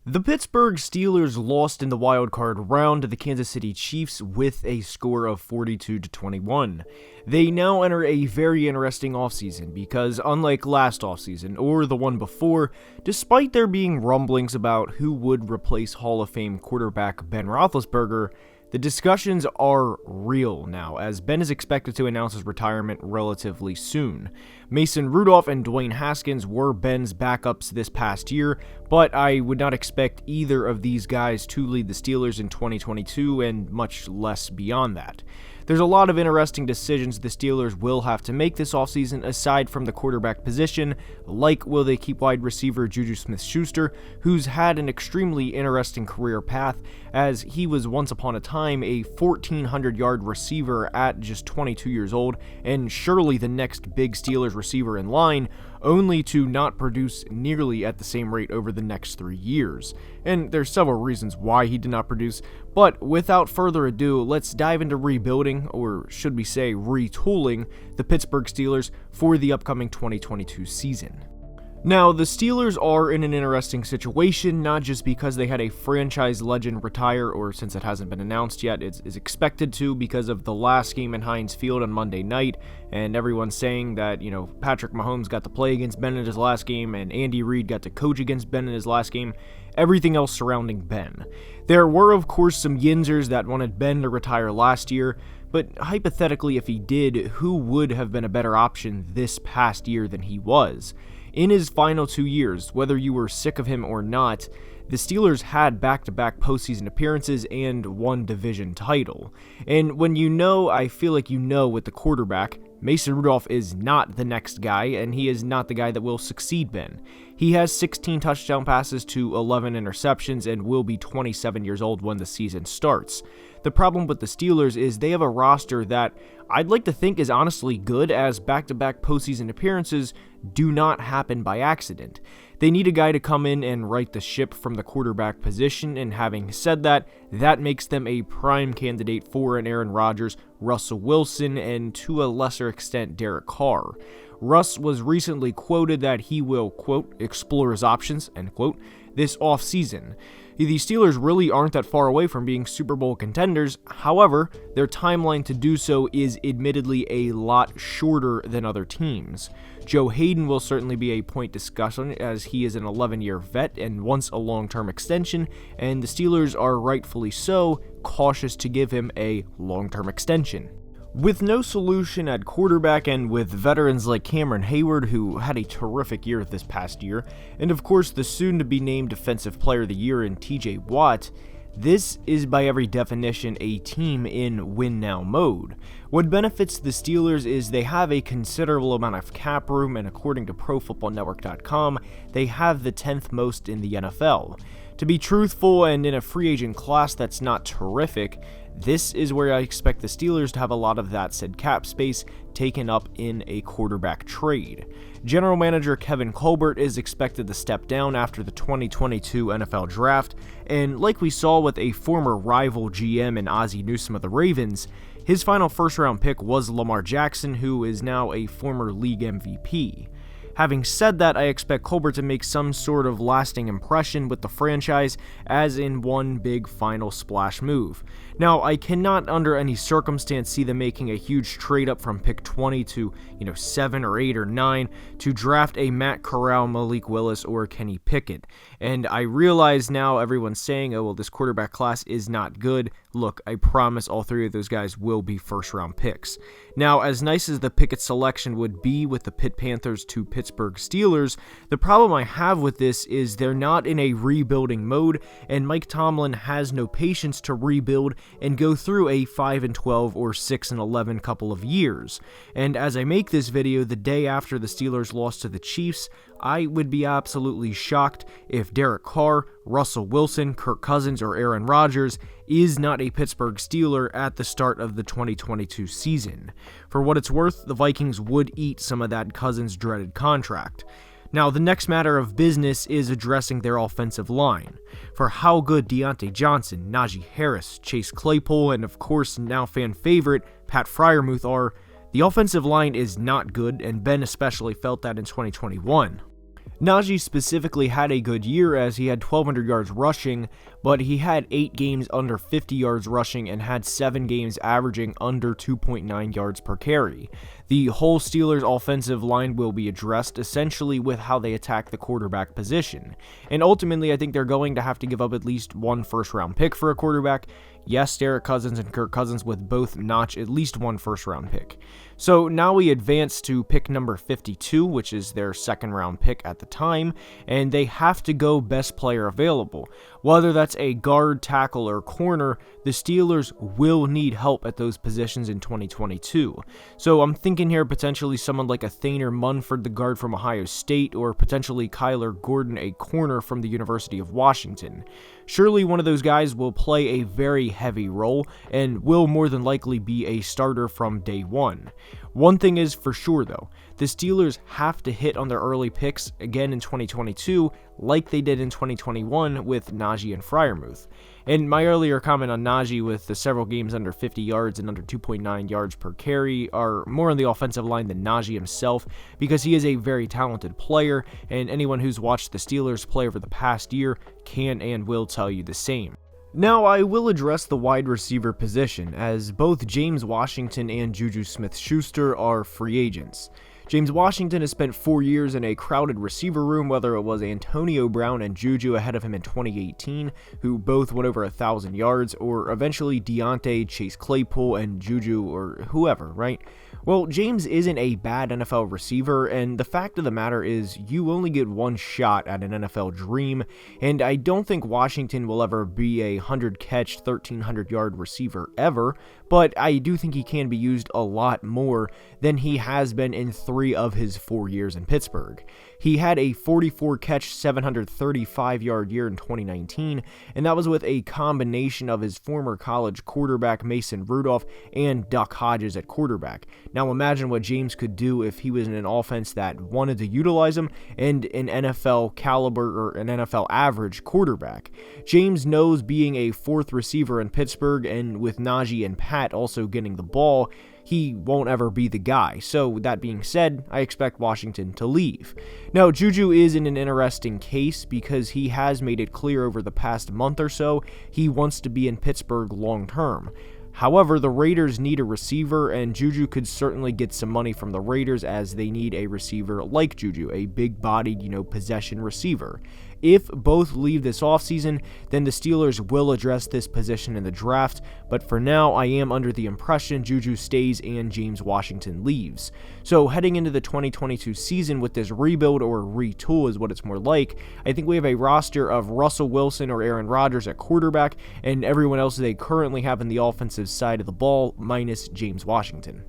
The Pittsburgh Steelers lost in the wild card round to the Kansas City Chiefs with a score of 42-21. They now enter a very interesting offseason because, unlike last offseason or the one before, despite there being rumblings about who would replace Hall of Fame quarterback Ben Roethlisberger, the discussions are real now, as Ben is expected to announce his retirement relatively soon. Mason Rudolph and Dwayne Haskins were Ben's backups this past year, but I would not expect either of these guys to lead the Steelers in 2022 and much less beyond that. There's a lot of interesting decisions the Steelers will have to make this offseason aside from the quarterback position, like will they keep wide receiver Juju Smith-Schuster, who's had an extremely interesting career path as he was once upon a time a 1,400-yard receiver at just 22 years old and surely the next big Steelers receiver in line, only to not produce nearly at the same rate over the next 3 years. And there's several reasons why he did not produce, but without further ado, let's dive into rebuilding, or should we say retooling, the Pittsburgh Steelers for the upcoming 2022 season. Now, the Steelers are in an interesting situation, not just because they had a franchise legend retire, or since it hasn't been announced yet, it is expected to because of the last game in Heinz Field on Monday night, and everyone's saying that, Patrick Mahomes got to play against Ben in his last game, and Andy Reid got to coach against Ben in his last game, everything else surrounding Ben. There were, of course, some Yinzers that wanted Ben to retire last year, but hypothetically, if he did, who would have been a better option this past year than he was? In his final 2 years, whether you were sick of him or not, the Steelers had back-to-back postseason appearances and one division title. And when I feel like with the quarterback, Mason Rudolph is not the next guy, and he is not the guy that will succeed Ben. He has 16 touchdown passes to 11 interceptions and will be 27 years old when the season starts. The problem with the Steelers is they have a roster that I'd like to think is honestly good, as back-to-back postseason appearances do not happen by accident. They need a guy to come in and right the ship from the quarterback position, and having said that, that makes them a prime candidate for an Aaron Rodgers, Russell Wilson, and to a lesser extent Derek Carr. Russ was recently quoted that he will, quote, explore his options, end quote, this offseason. The Steelers really aren't that far away from being Super Bowl contenders. However, their timeline to do so is admittedly a lot shorter than other teams. Joe Hayden will certainly be a point discussion, as he is an 11-year vet and wants a long-term extension, and the Steelers are rightfully so cautious to give him a long-term extension. With no solution at quarterback, and with veterans like Cameron Hayward, who had a terrific year this past year, and of course the soon-to-be-named Defensive Player of the Year in TJ Watt, this is by every definition a team in win-now mode. What benefits the Steelers is they have a considerable amount of cap room, and according to ProFootballNetwork.com, they have the 10th most in the NFL. To be truthful, and in a free agent class that's not terrific, this is where I expect the Steelers to have a lot of that said cap space taken up in a quarterback trade. General Manager Kevin Colbert is expected to step down after the 2022 NFL Draft, and like we saw with a former rival GM in Ozzie Newsome of the Ravens, his final first-round pick was Lamar Jackson, who is now a former league MVP. Having said that, I expect Colbert to make some sort of lasting impression with the franchise, as in one big final splash move. Now, I cannot under any circumstance see them making a huge trade up from pick 20 to, 7 or 8 or 9 to draft a Matt Corral, Malik Willis, or Kenny Pickett. And I realize now everyone's saying, oh, well, this quarterback class is not good. Look, I promise all three of those guys will be first-round picks. Now, as nice as the Pickett selection would be with the Pitt Panthers to Pittsburgh Steelers, the problem I have with this is they're not in a rebuilding mode, and Mike Tomlin has no patience to rebuild and go through a 5-12 or 6-11 couple of years. And as I make this video the day after the Steelers lost to the Chiefs, I would be absolutely shocked if Derek Carr, Russell Wilson, Kirk Cousins, or Aaron Rodgers is not a Pittsburgh Steeler at the start of the 2022 season. For what it's worth, the Vikings would eat some of that Cousins' dreaded contract. Now, the next matter of business is addressing their offensive line. For how good Deontay Johnson, Najee Harris, Chase Claypool, and of course now fan favorite Pat Freiermuth are, the offensive line is not good, and Ben especially felt that in 2021. Najee specifically had a good year as he had 1,200 yards rushing, but he had 8 games under 50 yards rushing and had 7 games averaging under 2.9 yards per carry. The whole Steelers offensive line will be addressed essentially with how they attack the quarterback position. And ultimately, I think they're going to have to give up at least one first-round pick for a quarterback. Yes, Derek Cousins and Kirk Cousins would both notch at least one first-round pick. So now we advance to pick number 52, which is their second-round pick at the time, and they have to go best player available. Whether that's a guard, tackle, or corner, the Steelers will need help at those positions in 2022. So I'm thinking here potentially someone like a Thainer Munford, the guard from Ohio State, or potentially Kyler Gordon, a corner from the University of Washington. Surely one of those guys will play a very heavy role and will more than likely be a starter from day one. One thing is for sure though, the Steelers have to hit on their early picks again in 2022 like they did in 2021 with Najee and Freiermuth. And my earlier comment on Najee with the several games under 50 yards and under 2.9 yards per carry are more on the offensive line than Najee himself because he is a very talented player, and anyone who's watched the Steelers play over the past year can and will tell you the same. Now, I will address the wide receiver position, as both James Washington and Juju Smith-Schuster are free agents. James Washington has spent 4 years in a crowded receiver room, whether it was Antonio Brown and Juju ahead of him in 2018, who both went over 1,000 yards, or eventually Deontay, Chase Claypool, and Juju, or whoever, right? Well, James isn't a bad NFL receiver, and the fact of the matter is you only get one shot at an NFL dream, and I don't think Washington will ever be a 100-catch, 1,300-yard receiver ever, but I do think he can be used a lot more than he has been in 3 of his 4 years in Pittsburgh. He had a 44-catch, 735-yard year in 2019, and that was with a combination of his former college quarterback Mason Rudolph and Duck Hodges at quarterback. Now imagine what James could do if he was in an offense that wanted to utilize him and an NFL caliber or an NFL average quarterback. James knows being a 4th receiver in Pittsburgh, and with Najee and Pat also getting the ball, he won't ever be the guy. So that being said, I expect Washington to leave. Now, Juju is in an interesting case because he has made it clear over the past month or so he wants to be in Pittsburgh long term. However, the Raiders need a receiver, and Juju could certainly get some money from the Raiders as they need a receiver like Juju, a big-bodied, possession receiver. If both leave this offseason, then the Steelers will address this position in the draft, but for now, I am under the impression Juju stays and James Washington leaves. So heading into the 2022 season with this rebuild, or retool is what it's more like, I think we have a roster of Russell Wilson or Aaron Rodgers at quarterback, and everyone else they currently have in the offensive side of the ball, minus James Washington.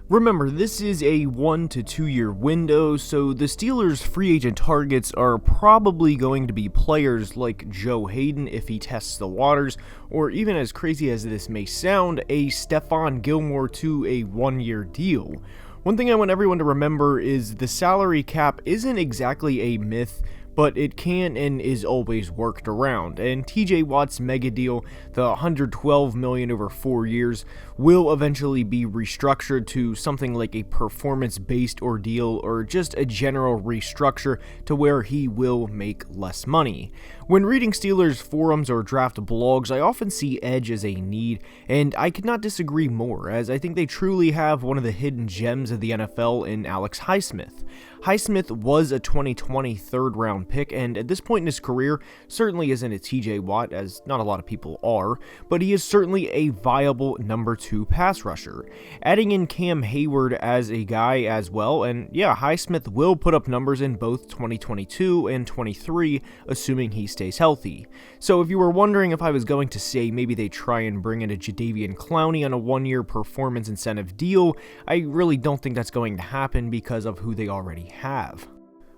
Remember, this is a 1 to 2 year window, so the Steelers' free agent targets are probably going to be players like Joe Hayden if he tests the waters, or even as crazy as this may sound, a Stephon Gilmore to a 1-year deal. One thing I want everyone to remember is the salary cap isn't exactly a myth, but it can and is always worked around, and TJ Watt's mega deal, the $112 million over 4 years, will eventually be restructured to something like a performance-based ordeal or just a general restructure to where he will make less money. When reading Steelers forums or draft blogs, I often see edge as a need, and I could not disagree more, as I think they truly have one of the hidden gems of the NFL in Alex Highsmith. Highsmith was a 2020 third-round pick, and at this point in his career, certainly isn't a TJ Watt, as not a lot of people are, but he is certainly a viable number 2 pass rusher. Adding in Cam Hayward as a guy as well, and yeah, Highsmith will put up numbers in both 2022 and 23, assuming he stays healthy. So if you were wondering if I was going to say maybe they try and bring in a Jadeveon Clowney on a 1-year performance incentive deal, I really don't think that's going to happen because of who they already have.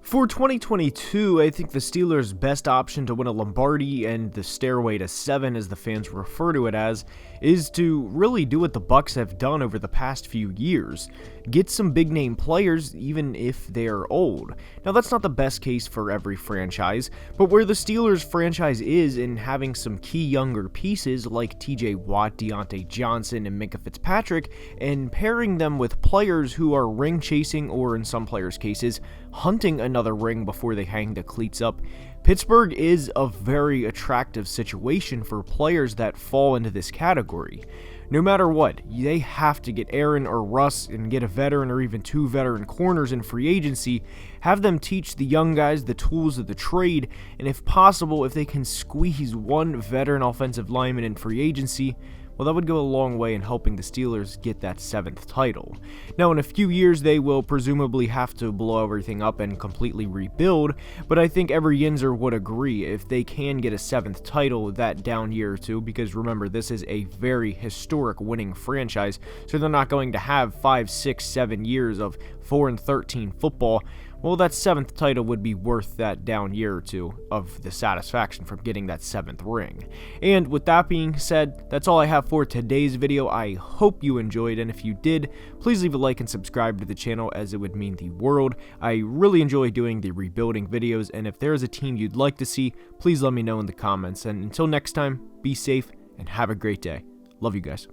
For 2022, I think the Steelers' best option to win a Lombardi, and the stairway to 7 as the fans refer to it as, is to really do what the Bucs have done over the past few years. Get some big-name players, even if they're old. Now, that's not the best case for every franchise, but where the Steelers' franchise is in having some key younger pieces like TJ Watt, Deontay Johnson, and Minkah Fitzpatrick, and pairing them with players who are ring-chasing or, in some players' cases, hunting another ring before they hang the cleats up. Pittsburgh is a very attractive situation for players that fall into this category. No matter what, they have to get Aaron or Russ and get a veteran or even 2 veteran corners in free agency, have them teach the young guys the tools of the trade, and if possible, if they can squeeze 1 veteran offensive lineman in free agency, well, that would go a long way in helping the Steelers get that 7th title. Now, in a few years, they will presumably have to blow everything up and completely rebuild, but I think every Yinzer would agree if they can get a 7th title that down year or 2, because remember, this is a very historic winning franchise, so they're not going to have 5, 6, 7 years of 4-13 football. Well, that 7th title would be worth that down year or 2 of the satisfaction from getting that 7th ring. And with that being said, that's all I have for today's video. I hope you enjoyed, and if you did, please leave a like and subscribe to the channel, as it would mean the world. I really enjoy doing the rebuilding videos, and if there is a team you'd like to see, please let me know in the comments. And until next time, be safe and have a great day. Love you guys.